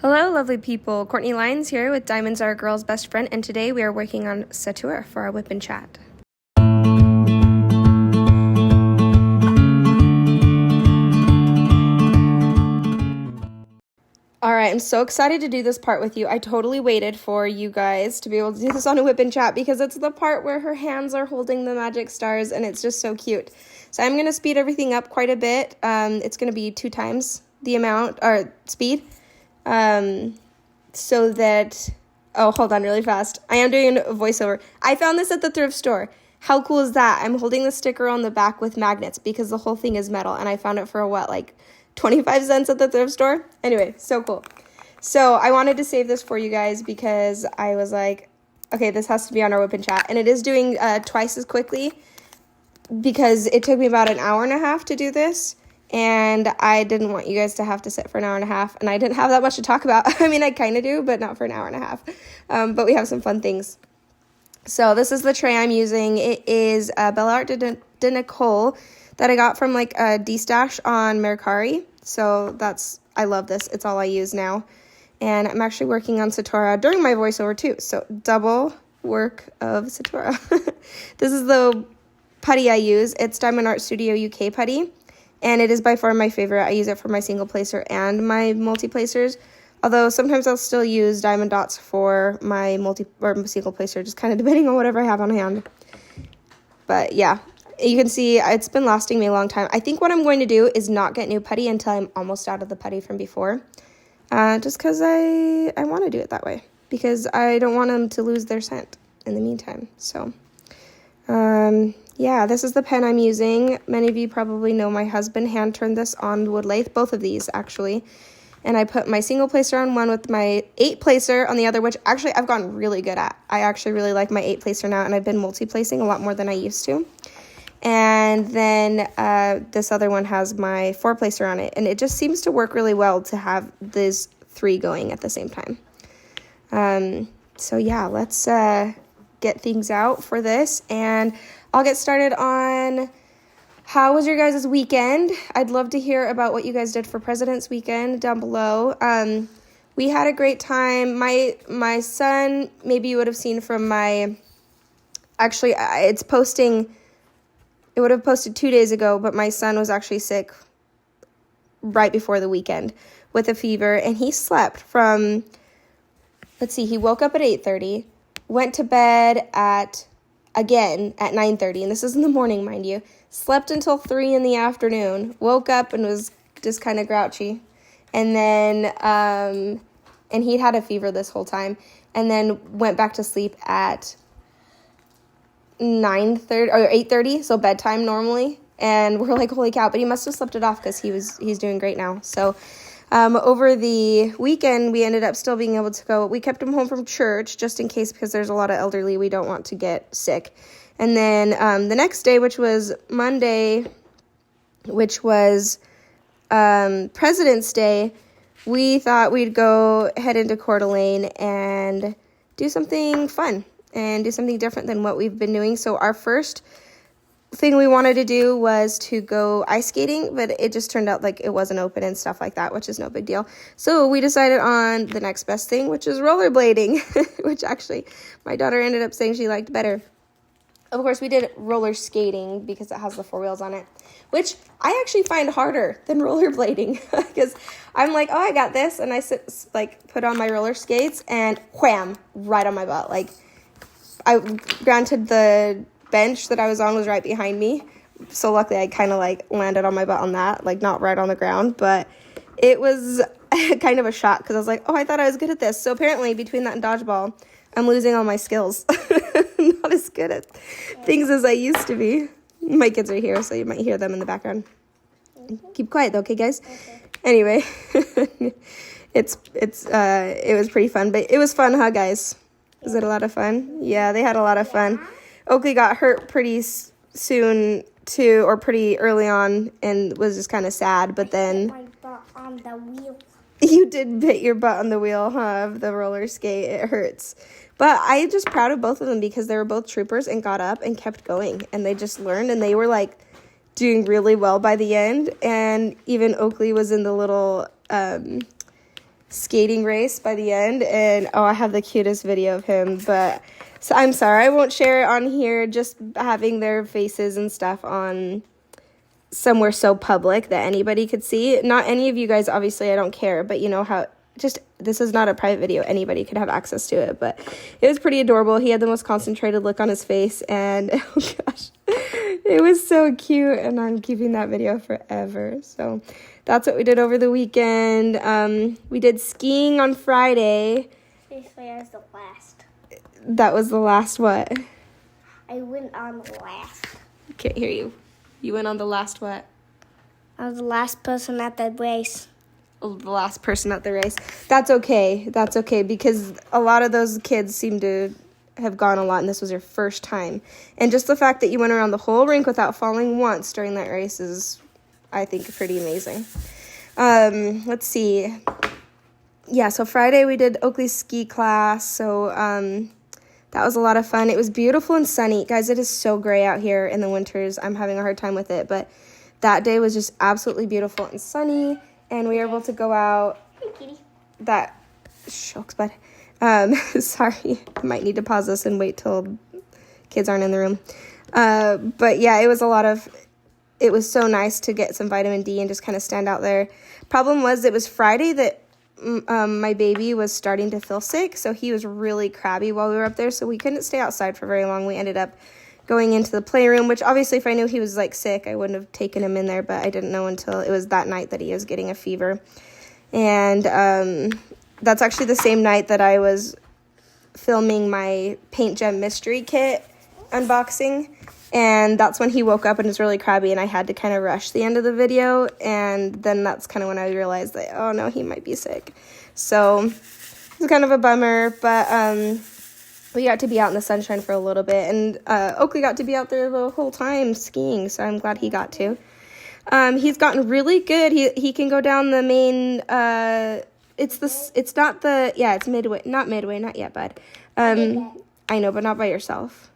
Hello, lovely people. Courtney Lyons here with Diamonds Are a Girl's Best Friend, and today we are working on Satura for our WIP and Chat. Alright, I'm so excited to do this part with you. I totally waited for you guys to be able to do this on a WIP and Chat because it's the part where her hands are holding the magic stars and it's just so cute. So I'm going to speed everything up quite a bit. It's going to be 2 times the amount, or speed. So that, oh, hold on really fast. I am doing a voiceover. I found this at the thrift store. How cool is that? I'm holding the sticker on the back with magnets because the whole thing is metal, and I found it for what, like 25 cents at the thrift store? Anyway, so cool. So I wanted to save this for you guys because I was like, okay, this has to be on our WIP and Chat, and it is doing twice as quickly because it took me about an hour and a half to do this. And I didn't want you guys to have to sit for an hour and a half. And I didn't have that much to talk about. I mean, I kind of do, but not for an hour and a half. But we have some fun things. So this is the tray I'm using. It is Bella Art de Nicole that I got from like a D-stash on Mercari. So I love this. It's all I use now. And I'm actually working on Satura during my voiceover too. So double work of Satura. This is the putty I use. It's Diamond Art Studio UK putty. And it is by far my favorite. I use it for my single placer and my multi-placers. Although sometimes I'll still use diamond dots for my single placer, just kind of depending on whatever I have on hand. But yeah, you can see it's been lasting me a long time. I think what I'm going to do is not get new putty until I'm almost out of the putty from before. Just because I want to do it that way. Because I don't want them to lose their scent in the meantime. So, yeah, this is the pen I'm using. Many of you probably know my husband hand-turned this on wood lathe, both of these actually. And I put my single placer on one with my 8 placer on the other, which actually I've gotten really good at. I actually really like my 8 placer now, and I've been multi-placing a lot more than I used to. And then this other one has my 4 placer on it, and it just seems to work really well to have these 3 going at the same time. So yeah, let's get things out for this, and I'll get started on how was your guys' weekend. I'd love to hear about what you guys did for President's Weekend down below. We had a great time. My son, maybe you would have seen from my, actually it would have posted 2 days ago, but my son was actually sick right before the weekend with a fever, and he slept from, he woke up at 8:30, went to bed at 9:30, and this is in the morning, mind you, slept until 3 in the afternoon, woke up and was just kind of grouchy, and then, and he'd had a fever this whole time, and then went back to sleep at 9:30 or 8:30, so bedtime normally, and we're like, holy cow, but he must have slept it off because he's doing great now. So over the weekend, we ended up still being able to go. We kept him home from church just in case, because there's a lot of elderly we don't want to get sick. And then the next day, which was Monday, which was President's Day, we thought we'd go head into Coeur d'Alene and do something fun and do something different than what we've been doing. So our first thing we wanted to do was to go ice skating, but it just turned out like it wasn't open and stuff like that, which is no big deal. So we decided on the next best thing, which is rollerblading, which actually my daughter ended up saying she liked better. Of course, we did roller skating because it has the 4 wheels on it, which I actually find harder than rollerblading because I'm like, oh, I got this, and I put on my roller skates and wham, right on my butt. Like, granted, the bench that I was on was right behind me, so luckily I kind of landed on my butt on that, not right on the ground, but it was kind of a shock because I was like, oh, I thought I was good at this. So apparently between that and dodgeball, I'm losing all my skills. Not as good at things as I used to be. My kids are here, so you might hear them in the background. Keep quiet though, okay, guys? Okay. Anyway, it was pretty fun, but it was fun, huh, guys? Was it a lot of fun? Yeah, they had a lot of fun. Oakley got hurt pretty soon too, or pretty early on, and was just kind of sad. But then my butt on the wheel. You did hit your butt on the wheel, huh? Of the roller skate. It hurts. But I'm just proud of both of them because they were both troopers and got up and kept going, and they just learned, and they were doing really well by the end. And even Oakley was in the little skating race by the end, and I have the cutest video of him, but so I'm sorry I won't share it on here. Just having their faces and stuff on somewhere so public that anybody could see. Not any of you guys, obviously, I don't care, but you know how this is not a private video. Anybody could have access to it, but it was pretty adorable. He had the most concentrated look on his face, and oh gosh, it was so cute, and I'm keeping that video forever. So that's what we did over the weekend. We did skiing on Friday. This was the last. That was the last what? I went on the last. Can't hear you. You went on the last what? I was the last person at the race. The last person at the race. That's okay. That's okay, because a lot of those kids seem to have gone a lot, and this was your first time. And just the fact that you went around the whole rink without falling once during that race is, I think, pretty amazing. Let's see. Yeah, so Friday we did Oakley's ski class, so that was a lot of fun. It was beautiful and sunny. Guys, it is so gray out here in the winters. I'm having a hard time with it, but that day was just absolutely beautiful and sunny. And we were able to go out. Hey, kitty. That shocks, bud. Sorry, I might need to pause this and wait till kids aren't in the room. But yeah, it was so nice to get some vitamin D and just kind of stand out there. Problem was, it was Friday that my baby was starting to feel sick, so he was really crabby while we were up there, so we couldn't stay outside for very long. We ended up going into the playroom, which obviously if I knew he was like sick, I wouldn't have taken him in there, but I didn't know until it was that night that he was getting a fever. And that's actually the same night that I was filming my Paint Gem Mystery Kit unboxing, and that's when he woke up and was really crabby, and I had to kind of rush the end of the video, and then that's kind of when I realized that, oh no, he might be sick. So it was kind of a bummer, but we got to be out in the sunshine for a little bit, and Oakley got to be out there the whole time skiing, so I'm glad he got to. He's gotten really good. He can go down the main, it's midway, not yet, bud. I know, but not by yourself.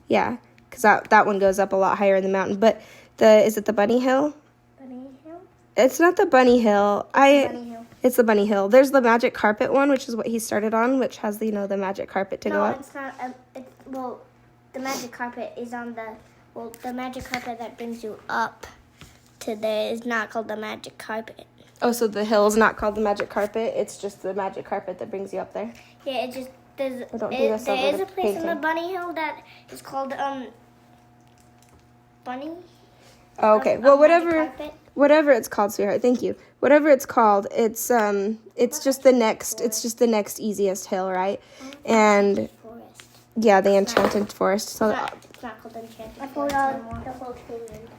Yeah, because that one goes up a lot higher in the mountain, but is it the Bunny Hill? Bunny Hill? It's not the Bunny Hill. Bunny Hill. It's the Bunny Hill. There's the Magic Carpet one, which is what he started on, which has the Magic Carpet to go up. No, it's not. The Magic Carpet is on the Magic Carpet that brings you up to there is not called the Magic Carpet. Oh, so the hill is not called the Magic Carpet. It's just the Magic Carpet that brings you up there. Yeah, it just there is a place painting. in the Bunny Hill that is called Bunny. Oh, okay. Well, whatever it's called, sweetheart. Thank you. Whatever it's called, it's just the next easiest hill, right? And Forest. yeah, the Enchanted Forest. So It's not called Enchanted Forest.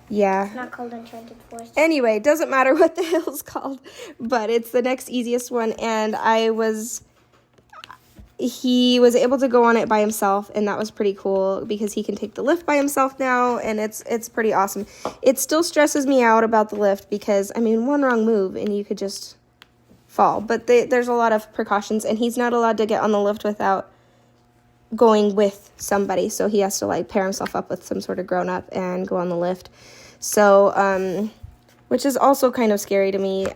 yeah. It's not called Enchanted Forest. Anyway, doesn't matter what the hill's called, but it's the next easiest one, and he was able to go on it by himself, and that was pretty cool because he can take the lift by himself now, and it's pretty awesome. It still stresses me out about the lift because, I mean, one wrong move and you could just fall, but there's a lot of precautions, and he's not allowed to get on the lift without going with somebody, so he has to like pair himself up with some sort of grown-up and go on the lift. So which is also kind of scary to me.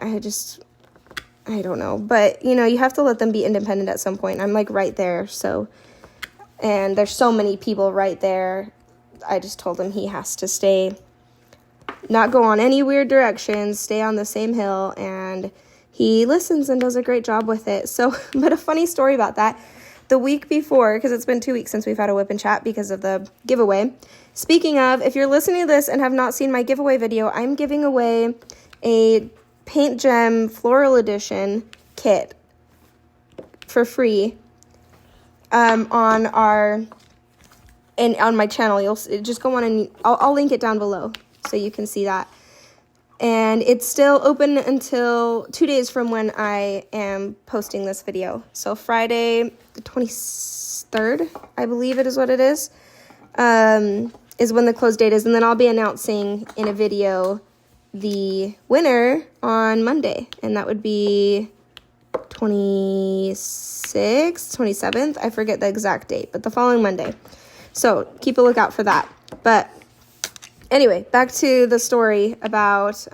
I don't know, but you have to let them be independent at some point. I'm like right there, and there's so many people right there. I just told him he has to not go on any weird directions, stay on the same hill, and he listens and does a great job with it. So, but a funny story about that, the week before, because it's been 2 weeks since we've had a WIP and Chat because of the giveaway. Speaking of, if you're listening to this and have not seen my giveaway video, I'm giving away a Paint Gem Floral Edition kit for free on my channel. You'll just go on and I'll link it down below so you can see that. And it's still open until 2 days from when I am posting this video. So Friday the 23rd, I believe it is what it is when the close date is, and then I'll be announcing in a video the winner on Monday, and that would be 26th, 27th, I forget the exact date, but the following Monday. So keep a lookout for that. But anyway, back to the story about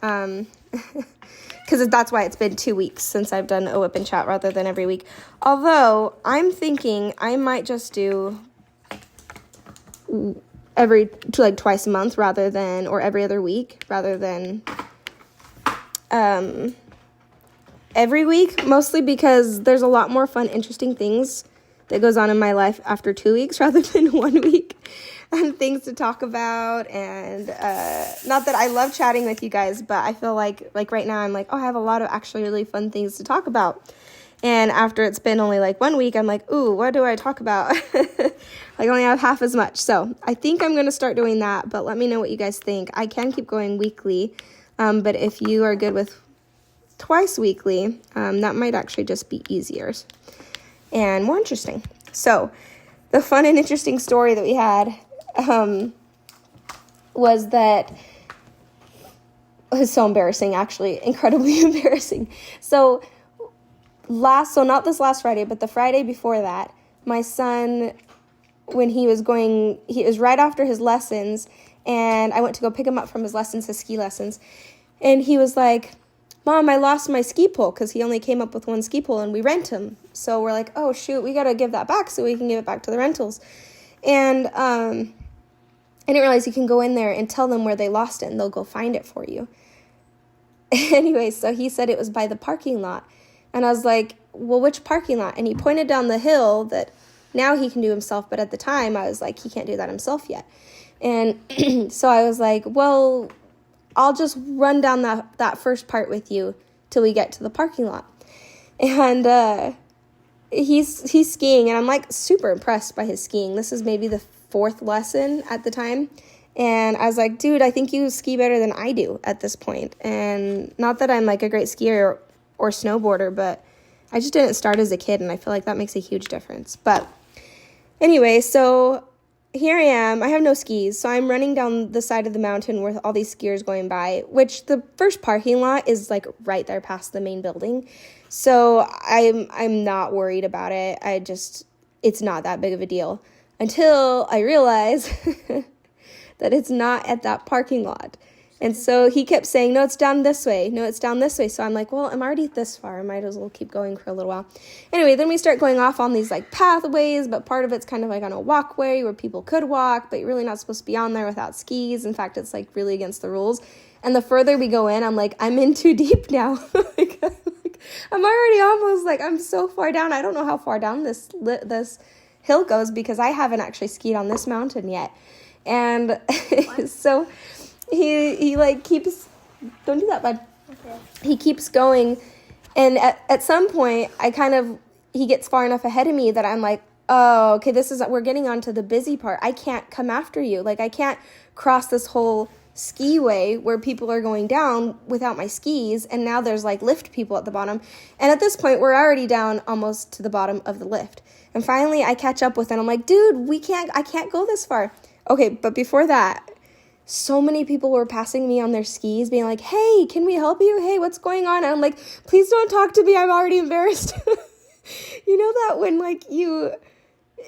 because that's why it's been 2 weeks since I've done a WIP and Chat rather than every week. Although I'm thinking I might just do twice a month rather than, or every other week rather than every week, mostly because there's a lot more fun, interesting things that goes on in my life after 2 weeks rather than 1 week, and things to talk about. And not that I love chatting with you guys, but I feel like right now I'm like, oh, I have a lot of actually really fun things to talk about. And after it's been only like 1 week, I'm like, ooh, what do I talk about? I only have half as much. So I think I'm going to start doing that, but let me know what you guys think. I can keep going weekly, but if you are good with twice weekly, that might actually just be easier and more interesting. So the fun and interesting story that we had was that it was so embarrassing, actually, incredibly embarrassing. So not this last Friday, but the Friday before that, my son, when he was right after his lessons, and I went to go pick him up from his lessons, his ski lessons, and he was like, Mom, I lost my ski pole, because he only came up with one ski pole, and we rent him. So we're like, oh, shoot, we got to give that back so we can give it back to the rentals. And I didn't realize you can go in there and tell them where they lost it, and they'll go find it for you. Anyway, so he said it was by the parking lot. And I was like, well, which parking lot? And he pointed down the hill that now he can do himself, but at the time I was like, he can't do that himself yet. And so I was like, well, I'll just run down that first part with you till we get to the parking lot. And he's skiing, and I'm like super impressed by his skiing. This is maybe the 4th lesson at the time. And I was like, dude, I think you ski better than I do at this point. And not that I'm like a great skier or snowboarder, but I just didn't start as a kid, and I feel like that makes a huge difference. But anyway, so here I am. I have no skis, so I'm running down the side of the mountain with all these skiers going by, which the first parking lot is like right there past the main building. So I'm not worried about it. It's not that big of a deal until I realize that it's not at that parking lot. And so he kept saying, no, it's down this way. No, it's down this way. So I'm like, well, I'm already this far. I might as well keep going for a little while. Anyway, then we start going off on these like pathways, but part of it's kind of like on a walkway where people could walk, but you're really not supposed to be on there without skis. In fact, it's like really against the rules. And the further we go in, I'm like, I'm in too deep now. I'm already almost like, I'm so far down. I don't know how far down this hill goes because I haven't actually skied on this mountain yet. And so he like keeps, don't do that, bud. Okay. He keeps going, and at some point he gets far enough ahead of me that I'm like, oh, okay, we're getting onto the busy part. I can't come after you. Like, I can't cross this whole skiway where people are going down without my skis, and now there's like lift people at the bottom. And at this point, we're already down almost to the bottom of the lift. And finally, I catch up with it. I'm like, dude, I can't go this far. Okay, but before that, so many people were passing me on their skis, being like, hey, can we help you? Hey, what's going on? And I'm like, please don't talk to me. I'm already embarrassed. You know that when like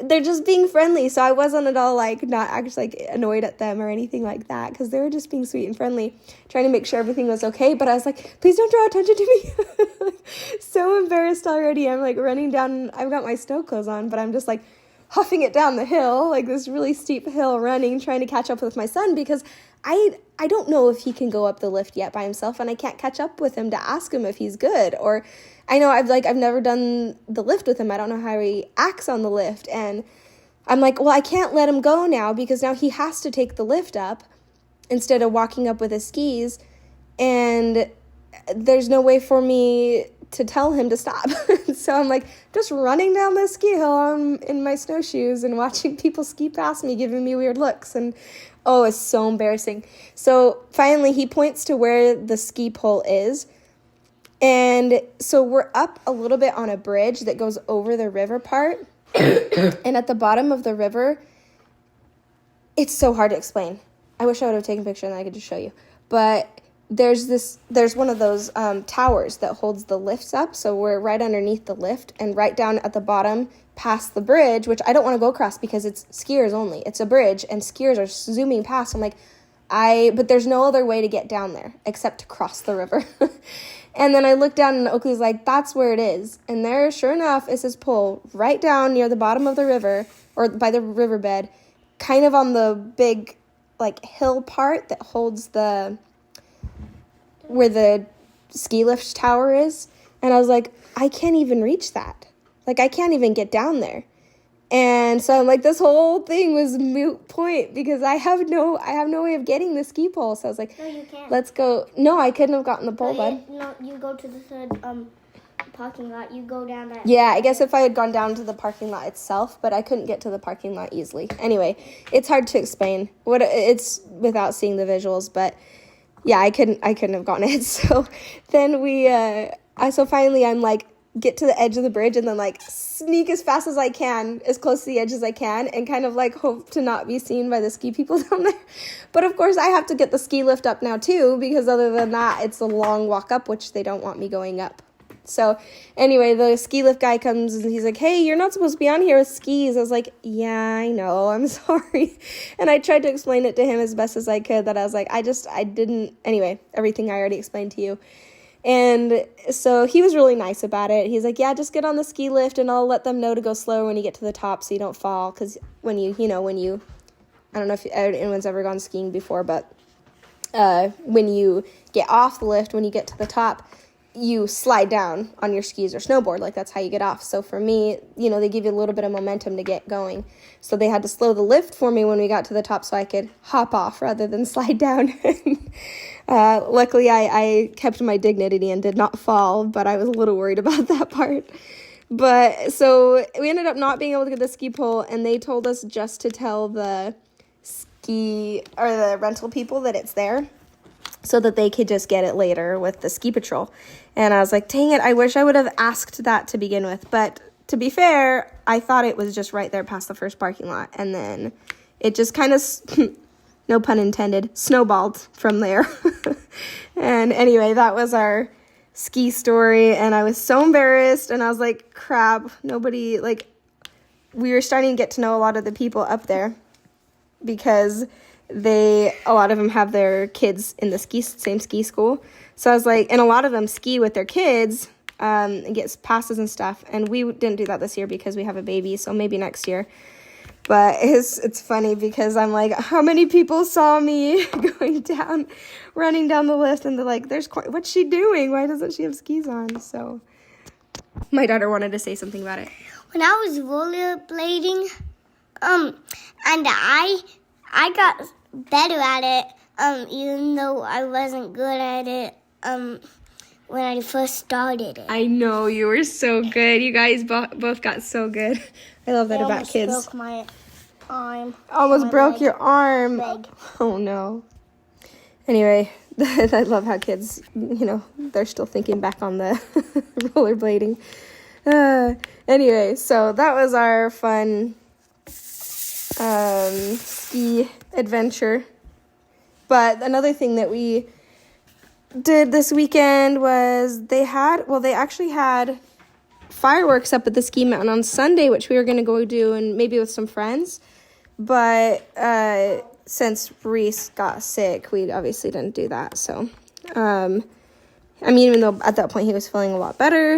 they're just being friendly. So I wasn't at all like not actually like annoyed at them or anything like that, because they were just being sweet and friendly, trying to make sure everything was okay. But I was like, please don't draw attention to me. So embarrassed already. I'm like running down. I've got my snow clothes on, but I'm just like huffing it down the hill, like this really steep hill, running, trying to catch up with my son, because I don't know if he can go up the lift yet by himself, and I can't catch up with him to ask him if he's good. Or I know I've never done the lift with him. I don't know how he acts on the lift, and I'm like, well, I can't let him go now because now he has to take the lift up instead of walking up with his skis, and there's no way for me to tell him to stop. So I'm like just running down the ski hill in my snowshoes and watching people ski past me, giving me weird looks. And oh, it's so embarrassing. So finally he points to where the ski pole is. And so we're up a little bit on a bridge that goes over the river part. And at the bottom of the river, it's so hard to explain. I wish I would have taken a picture and I could just show you. But there's one of those towers that holds the lifts up. So we're right underneath the lift, and right down at the bottom past the bridge, which I don't want to go across because it's skiers only. It's a bridge and skiers are zooming past. I'm like, but there's no other way to get down there except to cross the river. And then I looked down and Oakley's like, that's where it is. And there, sure enough, is this pole right down near the bottom of the river, or by the riverbed, kind of on the big, like, hill part that holds where the ski lift tower is. And I was like, I can't even reach that. Like, I can't even get down there. And so I'm like, this whole thing was moot point because I have no way of getting the ski pole. So I was like, no, you can't. Let's go. No, I couldn't have gotten the pole, bud. No, you go to the third parking lot. You go down that. Yeah, I guess if I had gone down to the parking lot itself, but I couldn't get to the parking lot easily. Anyway, it's hard to explain what it's without seeing the visuals, but yeah, I couldn't have gotten it. So then so finally I'm like, get to the edge of the bridge and then like sneak as fast as I can, as close to the edge as I can, and kind of like hope to not be seen by the ski people down there. But of course I have to get the ski lift up now too, because other than that, it's a long walk up, which they don't want me going up. So anyway, the ski lift guy comes and he's like, hey, you're not supposed to be on here with skis. I was like, yeah, I know, I'm sorry. And I tried to explain it to him as best as I could, that I was like, I didn't, anyway, everything I already explained to you. And so he was really nice about it. He's like, yeah, just get on the ski lift and I'll let them know to go slower when you get to the top so you don't fall. Because when you, I don't know if anyone's ever gone skiing before, but when you get off the lift, when you get to the top, you slide down on your skis or snowboard. Like, that's how you get off. So for me, they give you a little bit of momentum to get going. So they had to slow the lift for me when we got to the top so I could hop off rather than slide down. Luckily, I kept my dignity and did not fall, but I was a little worried about that part. But so we ended up not being able to get the ski pole, and they told us just to tell the ski or the rental people that it's there, so that they could just get it later with the ski patrol. And I was like, dang it, I wish I would have asked that to begin with. But to be fair, I thought it was just right there past the first parking lot. And then it just kind of, no pun intended, snowballed from there. And anyway, that was our ski story. And I was so embarrassed. And I was like, crap, nobody, we were starting to get to know a lot of the people up there, because a lot of them have their kids in the same ski school. So I was like, and a lot of them ski with their kids and get passes and stuff. And we didn't do that this year because we have a baby, so maybe next year. But it's funny because I'm like, how many people saw me running down the lift, and they're like, what's she doing? Why doesn't she have skis on? So my daughter wanted to say something about it. When I was rollerblading, and I got better at it, even though I wasn't good at it when I first started it. I know, you were so good. You guys both got so good. I love that about kids. I almost broke my arm. Almost broke your arm. Leg. Oh, no. Anyway, I love how kids, they're still thinking back on the rollerblading. Anyway, so that was our fun ski adventure. But another thing that we did this weekend was they actually had fireworks up at the ski mountain on Sunday, which we were going to go do, and maybe with some friends. But since Reese got sick, we obviously didn't do that. So, even though at that point he was feeling a lot better,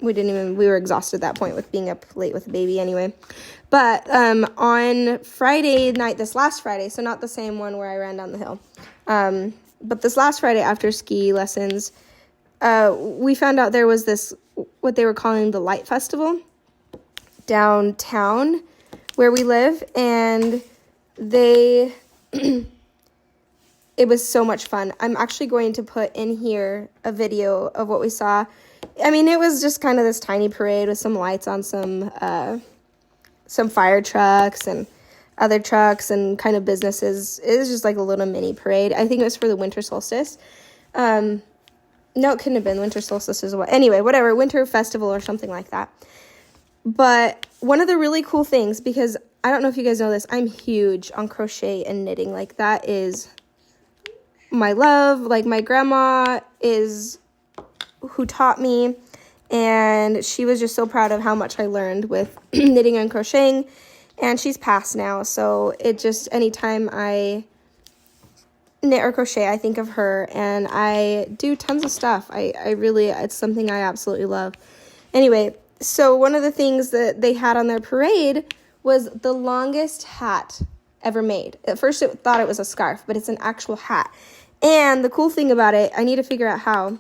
we were exhausted at that point with being up late with the baby anyway. But on Friday night, this last Friday, so not the same one where I ran down the hill, but this last Friday after ski lessons, we found out there was this, what they were calling the Light Festival downtown where we live, and it was so much fun. I'm actually going to put in here a video of what we saw. It was just kind of this tiny parade with some lights on some fire trucks and other trucks and kind of businesses. It was just like a little mini parade. I think it was for the winter solstice. No, it couldn't have been. Winter solstice is what. Anyway, whatever, winter festival or something like that. But one of the really cool things, because I don't know if you guys know this, I'm huge on crochet and knitting. Like, that is my love. Like, my grandma is who taught me, and she was just so proud of how much I learned with knitting and crocheting, and she's passed now, so it just, anytime I knit or crochet, I think of her, and I do tons of stuff. I really, it's something I absolutely love. Anyway, so one of the things that they had on their parade was the longest hat ever made. At first it thought it was a scarf, but it's an actual hat. And the cool thing about it, I need to figure out how,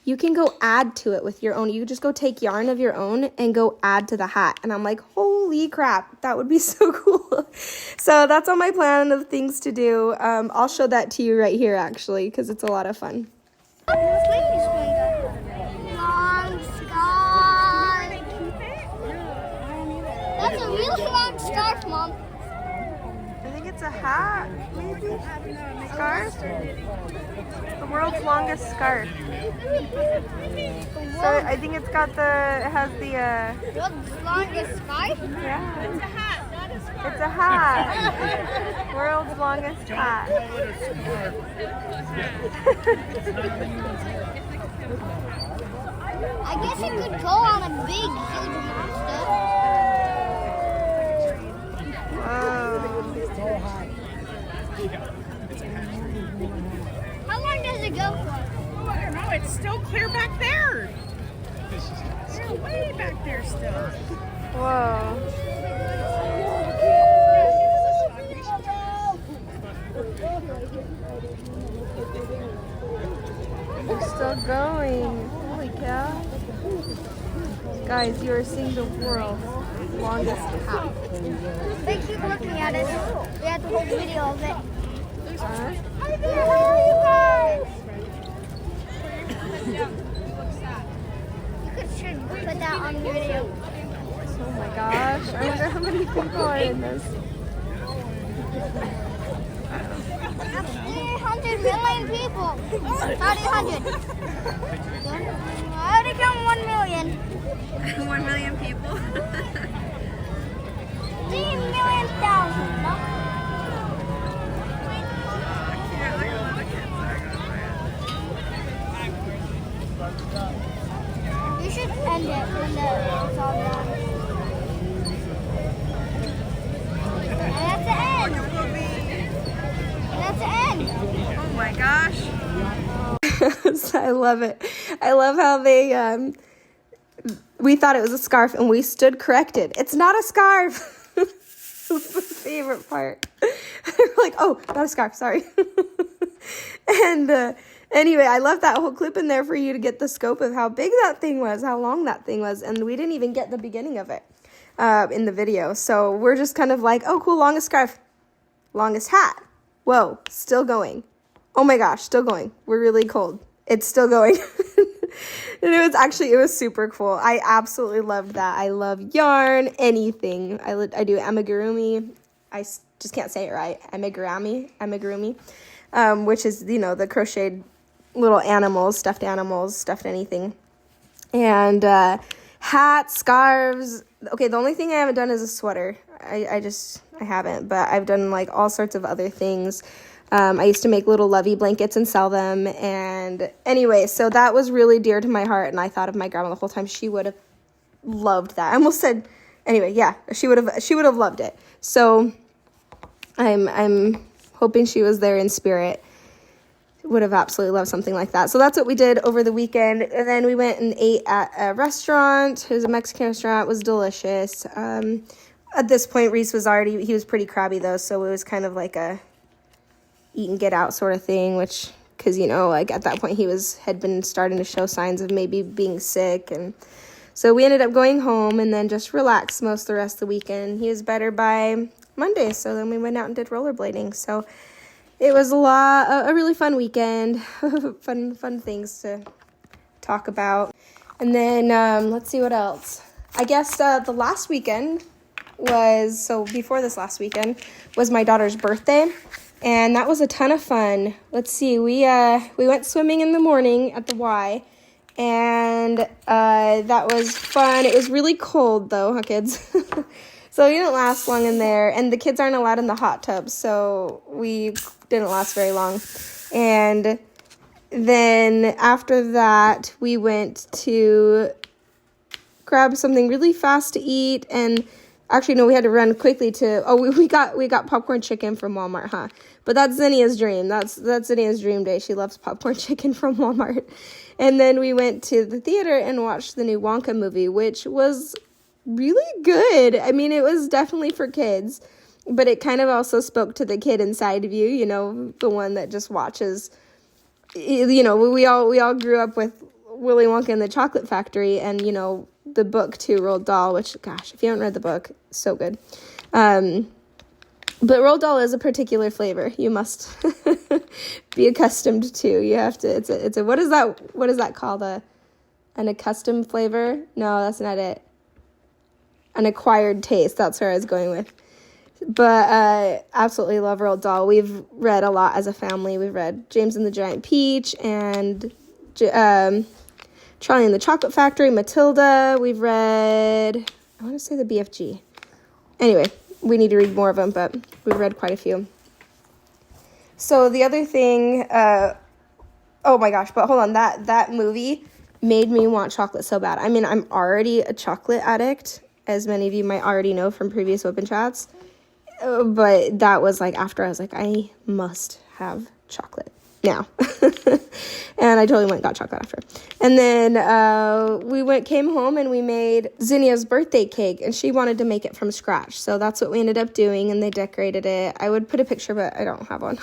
you can go add to it with your own. You just go take yarn of your own and go add to the hat. And I'm like, holy crap, that would be so cool. So that's on my plan of things to do. I'll show that to you right here, actually, because it's a lot of fun. Long scarf. That's a really long scarf, Mom. I think it's a hat, maybe? Scarf? The world's longest scarf. So I think it has the, World's longest scarf? yeah. It's a hat, not a scarf. It's a hat. World's longest hat. I guess it could go on a big, huge monster. How long does it go for? Oh, I don't know. It's still clear back there. They're way back there still. Whoa. We're still going. Holy cow. Guys, you are seeing the world's longest hat. They keep looking at us. We have the whole video of it. Huh? Hi there, how are you guys? You should put that on video. Oh my gosh. I wonder how many people are in this. 300 million people. Not 800. I already count 1 million. 1 million people. 3,000,000. No? You should end it when it's all done. And that's the end. And that's the end. Oh my gosh. I love it. I love how they, we thought it was a scarf and we stood corrected. It's not a scarf. That's the favorite part. We're like, oh, not a scarf, sorry. And anyway, I left that whole clip in there for you to get the scope of how big that thing was, how long that thing was. And we didn't even get the beginning of it in the video. So we're just kind of like, oh, cool, longest scarf, longest hat. Whoa, still going. Oh my gosh, still going. We're really cold. It's still going. And it was super cool. I absolutely loved that. I love yarn, anything. I do amigurumi. I just can't say it right. Amigurumi, which is, the crocheted little animals, stuffed anything. And hats, scarves. Okay, the only thing I haven't done is a sweater. I haven't, but I've done like all sorts of other things. I used to make little lovey blankets and sell them. And anyway, so that was really dear to my heart. And I thought of my grandma the whole time. She would have loved that. I almost said, anyway, yeah, she would have loved it. So I'm hoping she was there in spirit. Would have absolutely loved something like that. So that's what we did over the weekend. And then we went and ate at a restaurant. It was a Mexican restaurant. It was delicious. At this point, Reese he was pretty crabby though. So it was kind of like a eat and get out sort of thing, which, because, like at that point he had been starting to show signs of maybe being sick. And so we ended up going home and then just relaxed most of the rest of the weekend. He was better by Monday. So then we went out and did rollerblading. So it was a really fun weekend, fun things to talk about. And then, let's see what else. I guess the last weekend before this last weekend was my daughter's birthday. And that was a ton of fun. Let's see, we went swimming in the morning at the Y. And that was fun. It was really cold though, huh kids? So we didn't last long in there. And the kids aren't allowed in the hot tub. So we didn't last very long. And then after that, we went to grab something really fast to eat. And Actually, no, we had to run quickly to. Oh, we got popcorn chicken from Walmart, huh? But that's Zinnia's dream. That's Zinnia's dream day. She loves popcorn chicken from Walmart. And then we went to the theater and watched the new Wonka movie, which was really good. I mean, it was definitely for kids, but it kind of also spoke to the kid inside of you. You know, the one that just watches. You know, we all grew up with Willy Wonka and the Chocolate Factory, and you know. The book too, Roald Dahl, which, gosh, if you haven't read the book, so good. But Roald Dahl is a particular flavor you must be accustomed to. You have to. It's a what is that called? An accustomed flavor? No, that's not it. An acquired taste. That's where I was going with. But absolutely love Roald Dahl. We've read a lot as a family. We've read James and the Giant Peach and Charlie and the Chocolate Factory, Matilda. We've read, I want to say the BFG. Anyway, we need to read more of them, but we've read quite a few. So the other thing, oh my gosh, but hold on, that movie made me want chocolate so bad. I mean, I'm already a chocolate addict, as many of you might already know from previous WIP and Chats. But that was like after I was like, I must have chocolate now. And I totally went and got chocolate after. And then came home and we made Zinnia's birthday cake, and she wanted to make it from scratch. So that's what we ended up doing, and they decorated it. I would put a picture, but I don't have one.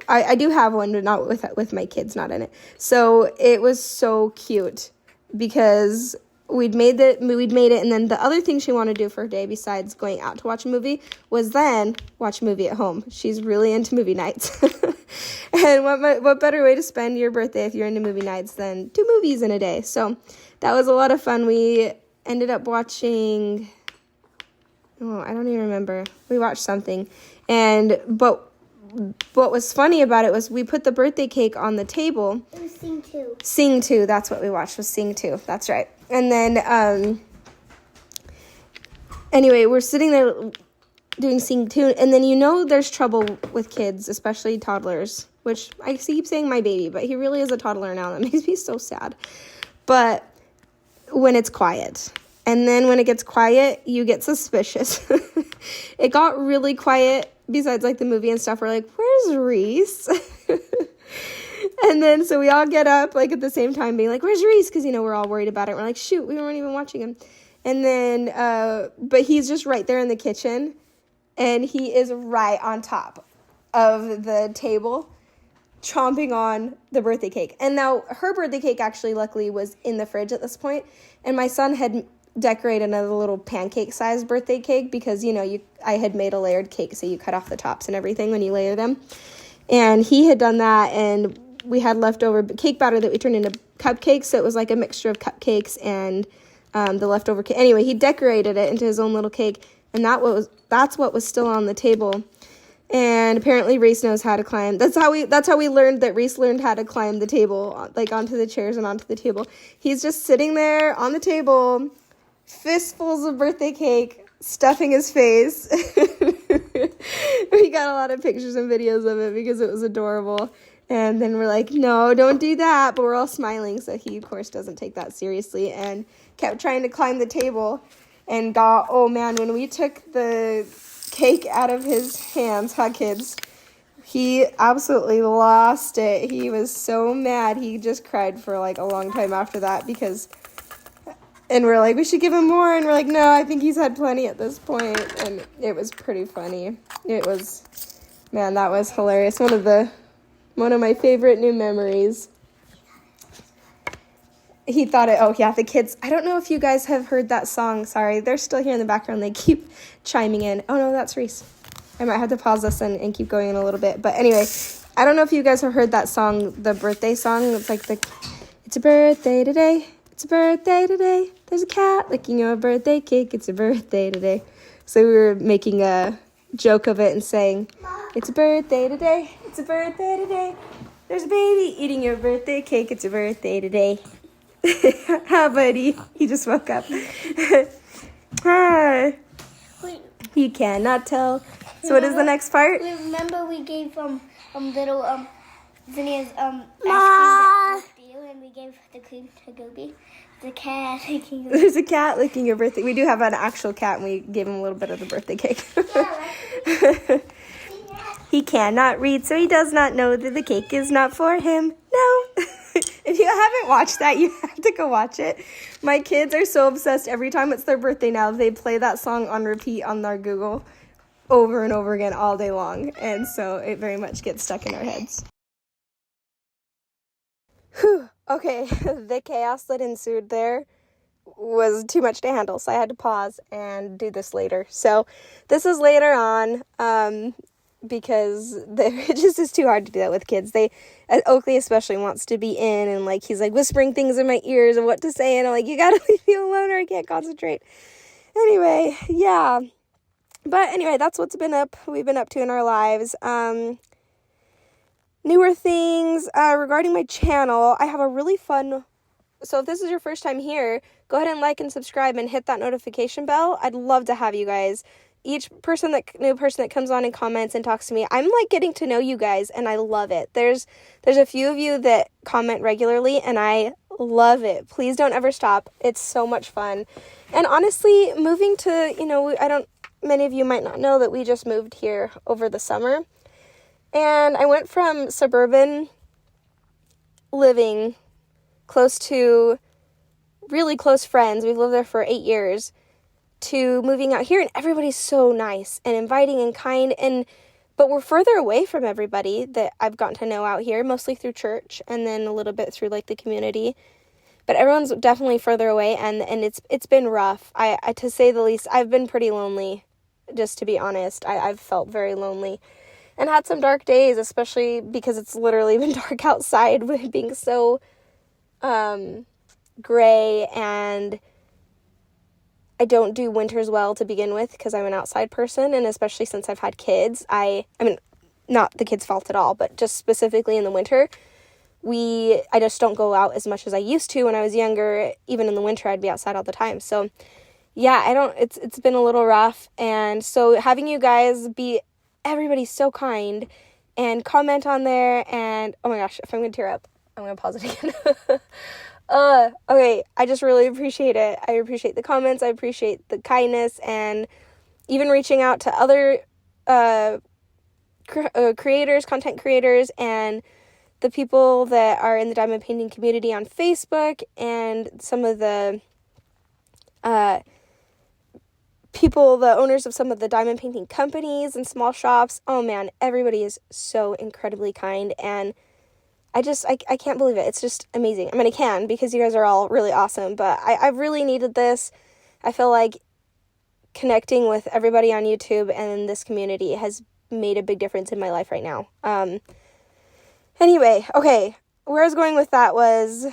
I do have one, but not with my kids not in it. So it was so cute because we'd made it, and then the other thing she wanted to do for her day besides going out to watch a movie was then watch a movie at home. She's really into movie nights. And what better way to spend your birthday if you're into movie nights than 2 movies in a day? So that was a lot of fun. We ended up watching, I don't even remember. We watched something. But what was funny about it was we put the birthday cake on the table. It was Sing 2. Sing 2, that's what we watched, was Sing 2. That's right. And then, anyway, we're sitting there doing Sing 2, and then you know there's trouble with kids, especially toddlers, which I keep saying my baby, but he really is a toddler now. That makes me so sad. But when it's quiet, and then when it gets quiet, you get suspicious. It got really quiet, besides like the movie and stuff. We're like, where's Reese? And then so we all get up like at the same time being like, where's Reese? Because, you know, we're all worried about it. We're like, shoot, we weren't even watching him. And then, but he's just right there in the kitchen. And he is right on top of the table, chomping on the birthday cake. And now her birthday cake actually luckily was in the fridge at this point. And my son had decorated another little pancake-sized birthday cake because, you know, I had made a layered cake, so you cut off the tops and everything when you layer them. And he had done that, and we had leftover cake batter that we turned into cupcakes, so it was like a mixture of cupcakes and the leftover cake. Anyway, he decorated it into his own little cake, and that's what was still on the table. And apparently Reese knows how to climb. That's how we learned that Reese learned how to climb the table, like onto the chairs and onto the table. He's just sitting there on the table, fistfuls of birthday cake, stuffing his face. We got a lot of pictures and videos of it because it was adorable. And then we're like, no, don't do that. But we're all smiling, so he, of course, doesn't take that seriously and kept trying to climb the table and got, oh, man, when we took the cake out of his hands, huh, kids? He absolutely lost it. He was so mad. He just cried for, like, a long time after that because... And we're like, we should give him more. And we're like, no, I think he's had plenty at this point. And it was pretty funny. It was, man, that was hilarious. One of my favorite new memories. He thought it, oh yeah, the kids, I don't know if you guys have heard that song. Sorry, they're still here in the background. They keep chiming in. Oh no, that's Reese. I might have to pause this and keep going in a little bit. But anyway, I don't know if you guys have heard that song, the birthday song. It's like it's a birthday today. It's a birthday today. There's a cat licking your birthday cake. It's a birthday today. So we were making a joke of it and saying, it's a birthday today. It's a birthday today. There's a baby eating your birthday cake. It's a birthday today. Hi, buddy. He just woke up. Hi. You cannot tell. So what is the next part? Remember we gave little Zinnia's ice cream that when we gave the cream to Goopy? The cat licking your There's a cat licking your birthday. We do have an actual cat, and we gave him a little bit of the birthday cake. He cannot read, so he does not know that the cake is not for him. No. If you haven't watched that, you have to go watch it. My kids are so obsessed. Every time it's their birthday now, they play that song on repeat on their Google over and over again all day long. And so it very much gets stuck in our heads. Whew. Okay, the chaos that ensued there was too much to handle, so I had to pause and do this later. So this is later on, because it just is too hard to do that with kids. Oakley especially wants to be in, and like he's like whispering things in my ears of what to say, and I'm like, you gotta leave me alone or I can't concentrate. Anyway, yeah. But anyway, that's we've been up to in our lives. Newer things regarding my channel. I have a really fun, so if this is your first time here, go ahead and like and subscribe and hit that notification bell. I'd love to have you guys. Each new person that comes on and comments and talks to me, I'm like getting to know you guys, and I love it. There's a few of you that comment regularly, and I love it. Please don't ever stop. It's so much fun. And honestly, moving to, many of you might not know that we just moved here over the summer. And I went from suburban living close to really close friends. We've lived there for 8 years, to moving out here, and everybody's so nice and inviting and kind, but we're further away from everybody that I've gotten to know out here, mostly through church and then a little bit through like the community. But everyone's definitely further away, and it's been rough. I to say the least, I've been pretty lonely, just to be honest. I've felt very lonely and had some dark days, especially because it's literally been dark outside with it being so gray, and I don't do winters well to begin with because I'm an outside person, and especially since I've had kids, I mean, not the kids' fault at all, but just specifically in the winter, I just don't go out as much as I used to when I was younger. Even in the winter, I'd be outside all the time. So yeah, it's been a little rough. And so having you guys everybody's so kind and comment on there, and oh my gosh, if I'm going to tear up, I'm going to pause it again. Okay, I just really appreciate it. I appreciate the comments, I appreciate the kindness, and even reaching out to other creators, content creators, and the people that are in the diamond painting community on Facebook, and some of the the owners of some of the diamond painting companies and small shops. Oh man, everybody is so incredibly kind, and I can't believe it. It's just amazing. I mean, I can, because you guys are all really awesome, but I really needed this. I feel like connecting with everybody on YouTube and this community has made a big difference in my life right now. Anyway, okay, where I was going with that was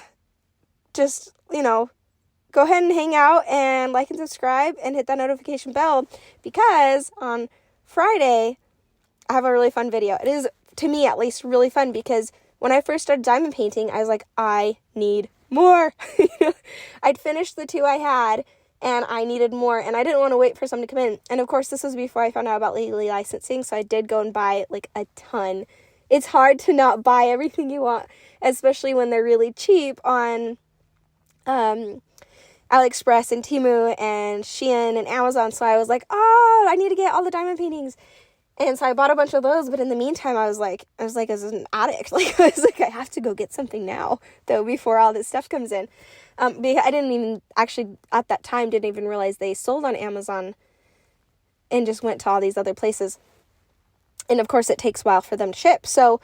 just, go ahead and hang out and like and subscribe and hit that notification bell, because on Friday, I have a really fun video. It is, to me at least, really fun, because when I first started diamond painting, I was like, I need more. I'd finished the 2 I had, and I needed more, and I didn't want to wait for some to come in. And of course, this was before I found out about legally licensing, so I did go and buy like a ton. It's hard to not buy everything you want, especially when they're really cheap on AliExpress and Temu and Shein and Amazon. So I was like, oh, I need to get all the diamond paintings. And so I bought a bunch of those, but in the meantime, I was like as an addict. Like, I was like, I have to go get something now, though, before all this stuff comes in. Because I didn't even, actually, at that time, didn't even realize they sold on Amazon, and just went to all these other places. And, of course, it takes a while for them to ship. So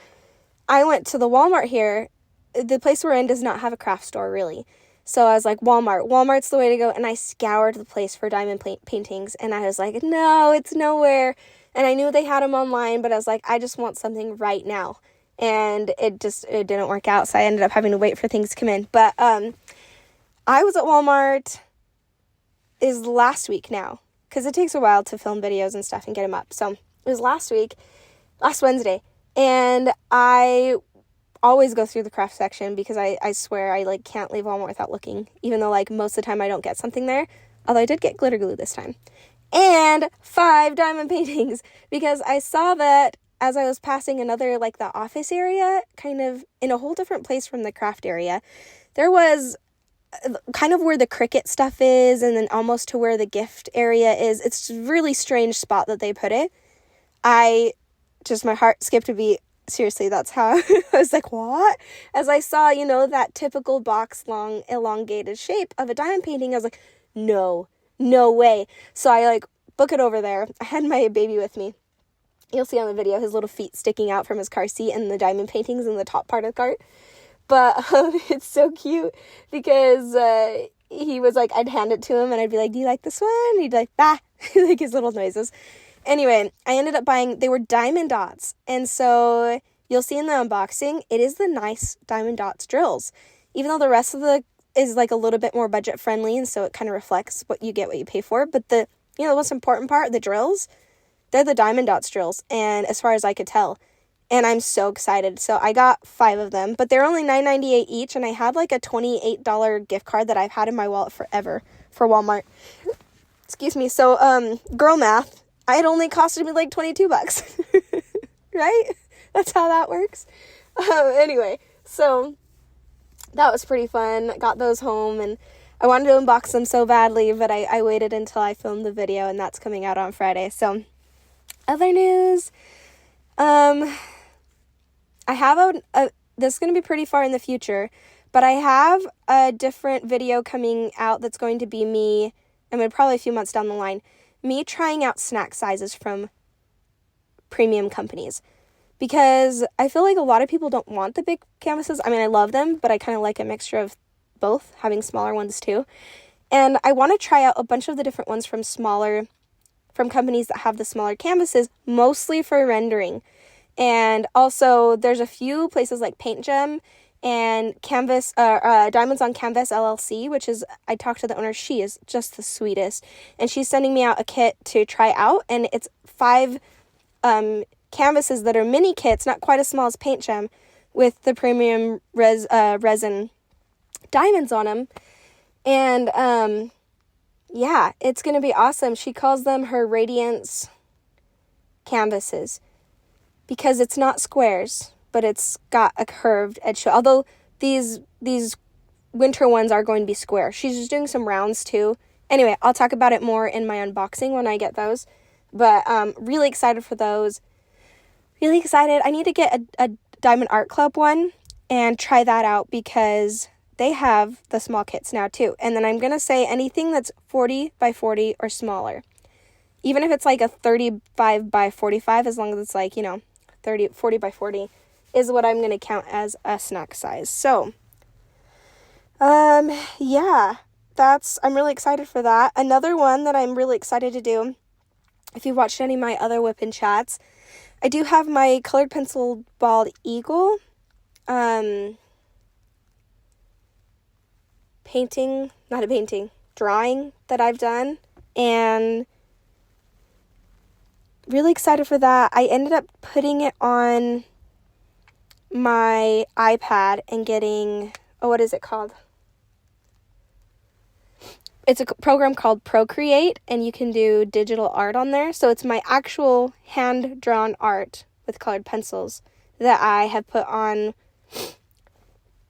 I went to the Walmart here. The place we're in does not have a craft store, really. So I was like, Walmart's the way to go. And I scoured the place for diamond paintings, and I was like, no, it's nowhere. And I knew they had them online, but I was like, I just want something right now. And it didn't work out, so I ended up having to wait for things to come in. But I was at Walmart is last week now, because it takes a while to film videos and stuff and get them up. So it was last Wednesday, and I always go through the craft section, because I swear I can't leave Walmart without looking, even though most of the time I don't get something there, although I did get glitter glue this time. And 5 diamond paintings, because I saw that as I was passing another, like, the office area, kind of in a whole different place from the craft area, there was kind of where the Cricut stuff is, and then almost to where the gift area is. It's a really strange spot that they put it. My heart skipped a beat. Seriously, that's how I was like, what? As I saw, that typical box long elongated shape of a diamond painting, I was like, no way. So I book it over there. I had my baby with me. You'll see on the video his little feet sticking out from his car seat and the diamond paintings in the top part of the cart. But it's so cute because he was like, I'd hand it to him and I'd be like, do you like this one? And he'd be like, bah, like his little noises. Anyway, I ended up buying, they were diamond dots. And so you'll see in the unboxing, it is the nice diamond dots drills. Even though the rest of is like a little bit more budget friendly, and so it kind of reflects what you pay for. But the most important part, the drills, they're the diamond dots drills. And as far as I could tell, and I'm so excited. So I got 5 of them, but they're only $9.98 each. And I had like a $28 gift card that I've had in my wallet forever for Walmart. Excuse me. So, girl math, it only costed me like $22, right? That's how that works. Anyway, so that was pretty fun. Got those home, and I wanted to unbox them so badly, but I waited until I filmed the video, and that's coming out on Friday. So, other news, I have this is going to be pretty far in the future, but I have a different video coming out that's going to be me, probably a few months down the line, me trying out snack sizes from premium companies. Because I feel like a lot of people don't want the big canvases. I love them, but I kind of like a mixture of both, having smaller ones too. And I want to try out a bunch of the different ones from companies that have the smaller canvases, mostly for rendering. And also, there's a few places like Paint Gem and Diamonds on Canvas LLC, which is, I talked to the owner, she is just the sweetest. And she's sending me out a kit to try out, and it's 5 canvases that are mini kits, not quite as small as Paint Gem, with the premium resin diamonds on them. And, yeah, it's going to be awesome. She calls them her Radiance canvases, because it's not squares, but it's got a curved edge. Although these winter ones are going to be square. She's just doing some rounds too. Anyway, I'll talk about it more in my unboxing when I get those. But really excited for those. Really excited. I need to get a Diamond Art Club one and try that out, because they have the small kits now too. And then I'm going to say anything that's 40 by 40 or smaller. Even if it's like a 35 by 45, as long as it's like, 40 by 40 is what I'm going to count as a snack size. So, yeah, I'm really excited for that. Another one that I'm really excited to do, if you've watched any of my other WIP and Chats, I do have my colored pencil bald eagle, drawing that I've done, and really excited for that. I ended up putting it on my iPad and getting, what is it called? It's a program called Procreate, and you can do digital art on there. So it's my actual hand-drawn art with colored pencils that I have put on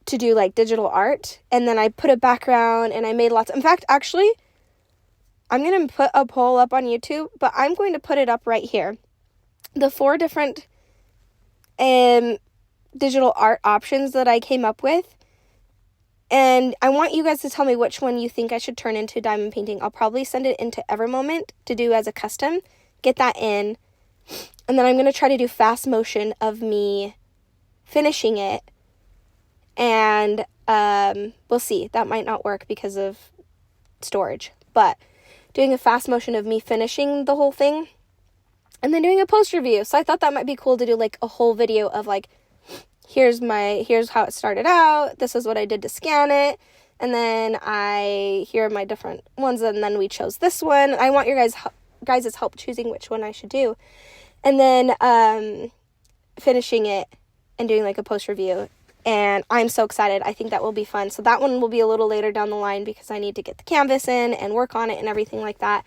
to do like digital art. And then I put a background, and I made in fact, actually, I'm going to put a poll up on YouTube, but I'm going to put it up right here. The 4 different digital art options that I came up with. And I want you guys to tell me which one you think I should turn into diamond painting. I'll probably send it into Evermoment to do as a custom. Get that in. And then I'm going to try to do fast motion of me finishing it. And we'll see. That might not work because of storage. But doing a fast motion of me finishing the whole thing. And then doing a post review. So I thought that might be cool to do like a whole video of like, here's how it started out, this is what I did to scan it, and then here are my different ones, and then we chose this one. I want your guys' help choosing which one I should do. And then finishing it and doing like a post review. and I'm so excited. I think that will be fun. So that one will be a little later down the line because I need to get the canvas in and work on it and everything like that,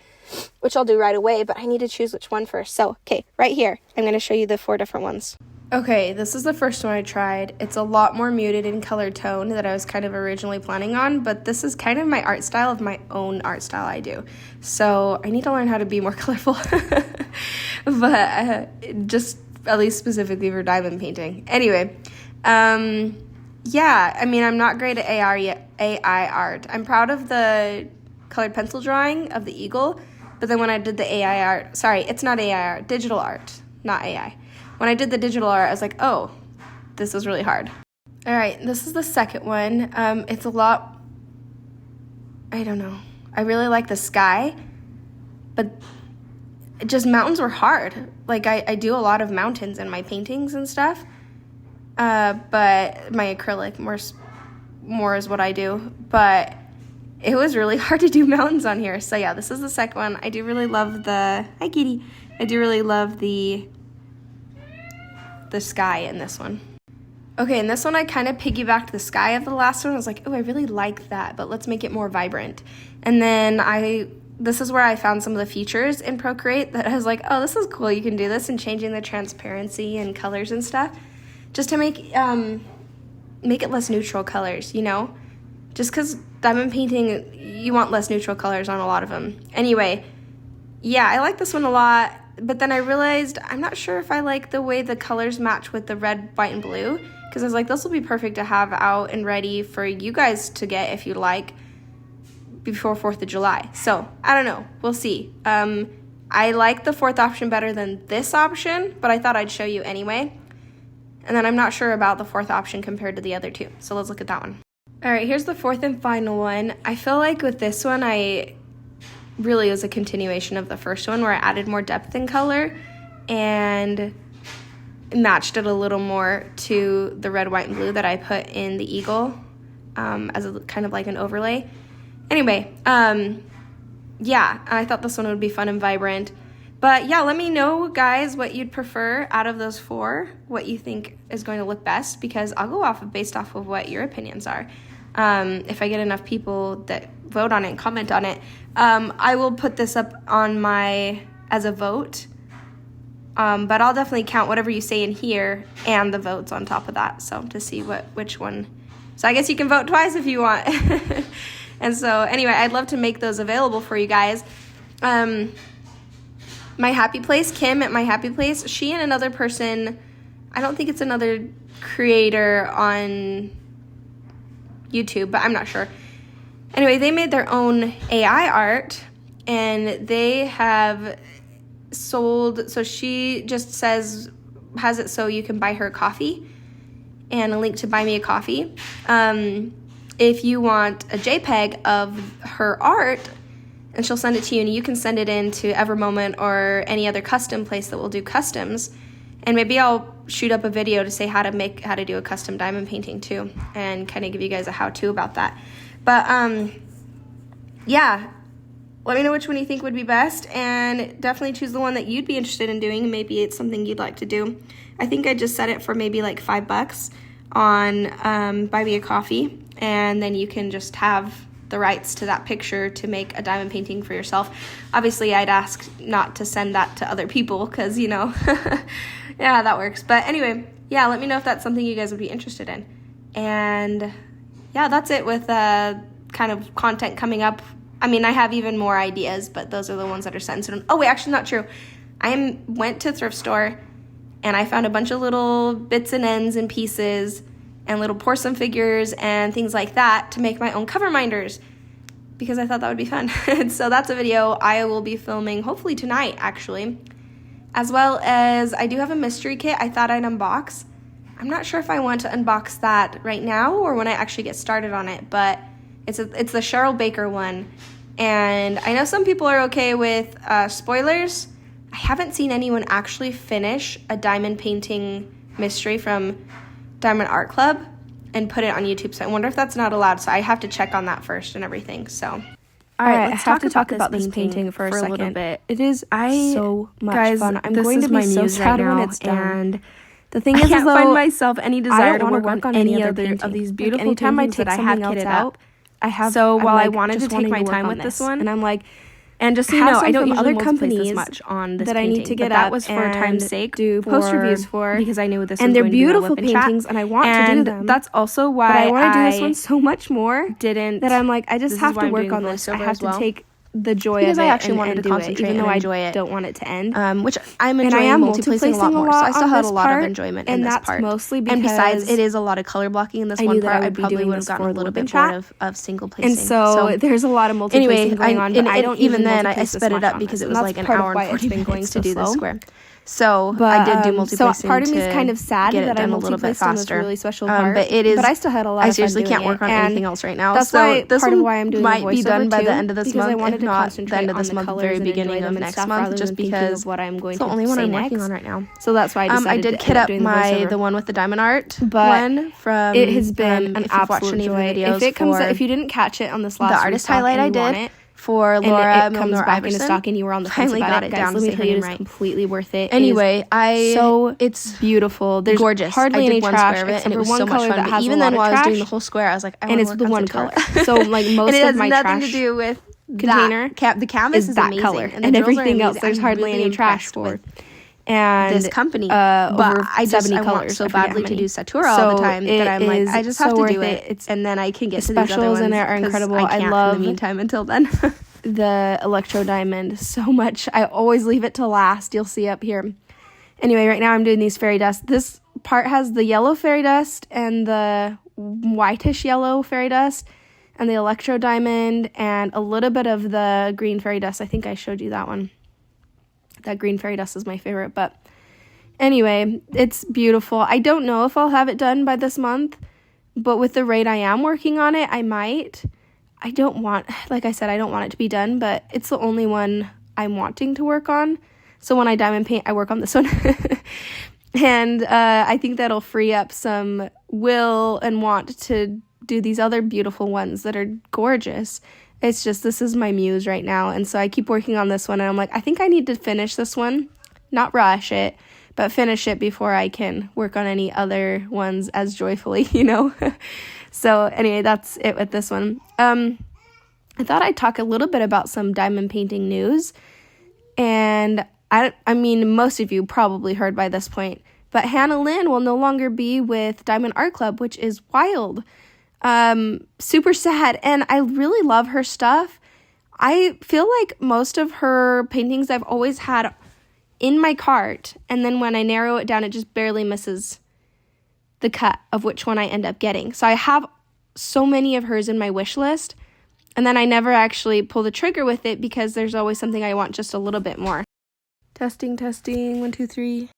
which I'll do right away, but I need to choose which one first. So, okay, right here, I'm going to show you the 4 different ones. Okay, this is the first one I tried. It's a lot more muted in color tone that I was kind of originally planning on, but this is kind of my art style of my own art style I do. So I need to learn how to be more colorful, but just at least specifically for diamond painting. Anyway, yeah, I mean, I'm not great at AI art. I'm proud of the colored pencil drawing of the eagle, but then when I did the AI art, sorry, it's not AI art, digital art, not AI. When I did the digital art, I was like, oh, this is really hard. All right, this is the second one. It's a lot, I don't know. I really like the sky, but just mountains were hard. Like, I do a lot of mountains in my paintings and stuff, but my acrylic more is what I do. But it was really hard to do mountains on here. So yeah, this is the second one. I do really love the, hi kitty. I do really love the sky in this one. Okay, in this one I kind of piggybacked the sky of the last one. I was like, oh, I really like that, but let's make it more vibrant. And then this is where I found some of the features in Procreate that I was like, oh, this is cool. You can do this, and changing the transparency and colors and stuff just to make it less neutral colors, you know? Just because diamond painting, you want less neutral colors on a lot of them. Anyway, yeah, I like this one a lot. But then I realized I'm not sure if I like the way the colors match with the red, white, and blue, because I was like, this will be perfect to have out and ready for you guys to get if you like before 4th of July. So I don't know. We'll see. I like the 4th option better than this option, but I thought I'd show you anyway. And then I'm not sure about the 4th option compared to the other two. So let's look at that one. All right, here's the 4th and final one. I feel like with this one, really is a continuation of the first one where I added more depth and color and matched it a little more to the red, white, and blue that I put in the eagle as a kind of like an overlay. Anyway, yeah, I thought this one would be fun and vibrant. But yeah, let me know, guys, what you'd prefer out of those 4, what you think is going to look best, because I'll go based off of what your opinions are. If I get enough people that vote on it and comment on it, I will put this up on as a vote, but I'll definitely count whatever you say in here and the votes on top of that, so to see which one. So I guess you can vote twice if you want. And so anyway, I'd love to make those available for you guys. My Happy Place, Kim at My Happy Place, she and another person, I don't think it's another creator on YouTube, but I'm not sure. Anyway, they made their own AI art, and they have sold, so she just has it so you can buy her coffee, and a link to buy me a coffee. If you want a JPEG of her art, and she'll send it to you, and you can send it in to Evermoment or any other custom place that will do customs. And maybe I'll shoot up a video to say how to do a custom diamond painting too, and kind of give you guys a how-to about that. But yeah, let me know which one you think would be best, and definitely choose the one that you'd be interested in doing. Maybe it's something you'd like to do. I think I just set it for maybe like $5 on Buy Me a Coffee, and then you can just have the rights to that picture to make a diamond painting for yourself. Obviously, I'd ask not to send that to other people because, you know, yeah, that works. But anyway, yeah, let me know if that's something you guys would be interested in. And yeah, that's it with kind of content coming up. I mean, I have even more ideas, but those are the ones that are set in stone. Oh, wait, actually not true. I went to a thrift store and I found a bunch of little bits and ends and pieces and little porcelain figures and things like that to make my own cover minders, because I thought that would be fun. So that's a video I will be filming hopefully tonight, actually. As well as I do have a mystery kit I thought I'd unbox. I'm not sure if I want to unbox that right now or when I actually get started on it, but it's the Cheryl Baker one. And I know some people are okay with spoilers. I haven't seen anyone actually finish a diamond painting mystery from Diamond Art Club and put it on YouTube, so I wonder if that's not allowed, so I have to check on that first and everything. So all right, let's talk about this painting for a little bit. It is so much fun. I'm going to be so sad when it's done, and The thing I is, can't though, find myself any desire to wanna work on any other painting. of these Like, beautiful anytime paintings that I have kitted up. I have. So while I I'm, like, wanted to just take wanting my work time on with this this, one, and I'm like, and just so you have know, some I don't from usually other multi-place this companies much on this that I need painting, to get but that up was for time's and sake, do post reviews for, because I knew this and was they're going to be my beautiful whip and chat. paintings, and I want to do And them. that's also why But I want to do this one so much more didn't. that I'm like, I just this is have why to I'm work doing on the this. I voiceover have as to well. take the joy Because of I it actually and, wanted and to do it, concentrate even though and I enjoy it. don't want it to end. Which I'm And I enjoying am multi-placing a lot more. So I still on had this a lot of part, enjoyment in and this that's part. mostly And besides, because it is a lot of color blocking in this I one knew that part. I I would be probably doing would have this gotten for a the little whip and bit bored chat. of single placing. And so there's a lot of multi-placing anyway, going on, but I don't even usually then I multi-place this sped it much up on because this, it was and like that's an part of hour and why 40 it's been going minutes so to do this slow. square. So But I did do multi-placing. so part of me is to kind of sad get it that I done a little bit multi-placed on this faster. really special part. But it is. But I still had a lot I of fun seriously doing can't work it, on and anything else right now. that's so why this part of one why I'm doing might be done voiceover by the too, end of this because I month, wanted if to not the concentrate end of on this the month, colors very and enjoy beginning them of and next stuff, month, rather just than thinking because of what I'm going it's the to only one say I'm next. working on right now. So that's why I decided I did to kit end up up doing the my voiceover. the one with the diamond art But one from. It has been an if you've watched absolute any of the joy. videos If it comes, for if you didn't catch it on this the last artist restock highlight I and you want did it, for and Laura it comes Milner back into Iverson, stock and you were on the fence finally about got it, it guys, down let to me say tell you, her it's name right. completely worth it. Anyway, It's beautiful. There's gorgeous. hardly I did any one trash square of it, except and it for was one so much color fun. that But has even a then, lot while of I was trash, doing the whole square, I was like, I and want it's to the work on one Satura. color. So like most and it of has my nothing trash to do with container the canvas is is that amazing, color, and, and the drills are everything else amazing. there's I'm hardly really any trash impressed for. with And this company, over but I 70 want colors. so I forget how badly to many. do Satura all the So time that I'm like, I just have so to worth do it, It's and then I can get the to these other specials ones in it are 'cause incredible. I can't love in the meantime until then. the electro diamond so much. I always leave it to last. You'll see up here. Anyway, right now I'm doing these fairy dust. This part has the yellow fairy dust and the whitish yellow fairy dust and the electro diamond and a little bit of the green fairy dust. I think I showed you that one. That green fairy dust is my favorite, but anyway, it's beautiful. I don't know if I'll have it done by this month, but with the rate I am working on it, I might. I don't want, like I said, I don't want it to be done, but it's the only one I'm wanting to work on. So when I diamond paint, I work on this one. And I think that'll free up some will and want to do these other beautiful ones that are gorgeous. It's just, this is my muse right now. And so I keep working on this one. And I'm like, I think I need to finish this one. Not rush it, but finish it before I can work on any other ones as joyfully, you know? So anyway, that's it with this one. I thought I'd talk a little bit about some diamond painting news. And I mean, most of you probably heard by this point, but Hannah Lynn will no longer be with Diamond Art Club, which is wild. Super sad. And I really love her stuff. I feel like most of her paintings I've always had in my cart. And then when I narrow it down, it just barely misses the cut of which one I end up getting. So I have so many of hers in my wish list. And then I never actually pull the trigger with it because there's always something I want just a little bit more. Testing, 1, 2, 3.